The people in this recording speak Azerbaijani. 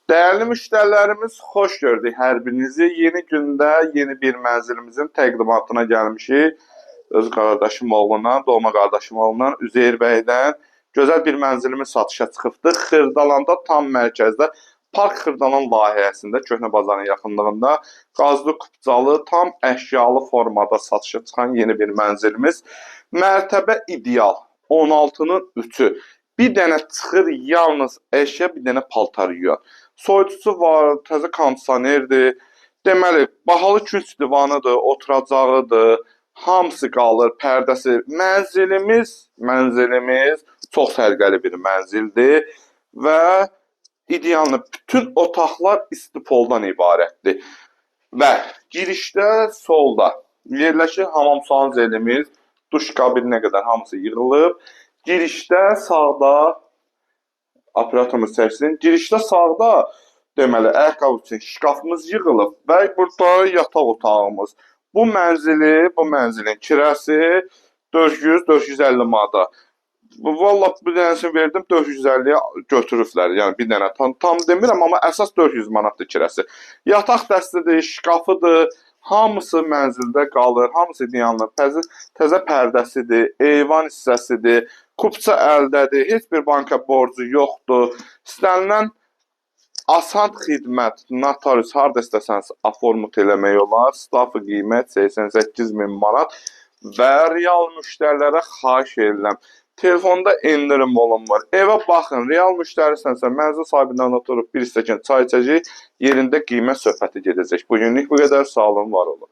Değerli müşterilerimiz, xoş gördük hər birinizi. Yeni gündə yeni bir mənzilimizin təqdimatına gəlmişik. Öz qardaşım oğlundan, doğma qardaşım oğlundan, Üzeyir bəydən gözəl bir mənzilimiz satışa çıxıbdı. Xırdalanda tam mərkəzdə Park Xırdalan layihəsində, Köhnə bazarın yaxınlığında qazlı kupcalı, tam əşyalı formada satışa çıxan yeni bir mənzilimiz. Mərtəbə ideal, 16-nın 3-ü. Bir dənə çıxır yalnız əşya, bir dənə paltar yuyan. Soyutucu var, təzə kondisionerdir. Deməli, bahalı künc divanıdır, oturacağıdır. Hamısı qalır, pərdəsi. Mənzilimiz çox sərgəli bir mənzildir və ideallı bütün otaqlar istipoldan ibarətdir. Və girişdə solda yerləşir hamam suan zelimiz, duş kabininə qədər hamısı yığılıb. Girişdə sağda operatorumuz çəksin. Girişdə sağda deməli ayaqqabı üçün şkafımız yığılıb və burada yataq otağımız. Bu mənzilin kirəsi 400-450 manata. Vallahi bir dənəsini verdim 450-yə götürüblər. Yəni bir dənə tam demirəm, amma əsas 400 manatdır kirəsi. Yataq dəstidir, şkafıdır, hamısı mənzildə qalır, hamısı yanlı. Təzə pərdəsidir, eyvan hissəsidir, kupça əldədir, heç bir banka borcu yoxdur. İstənilən asan xidmət, notarius harda istəsəniz aformut eləmək olar. Stafı qiymət 88.000 manat və real müştərilərə xahiş edirəm. Telefonda endirim olunmur. Evə baxın, real müştərisənsə mənzil sahibindən oturub bir stəkan çay içəcək, yerində qiymət söhbəti gedəcək. Bugünlük bu qədər, sağ olun, var olun.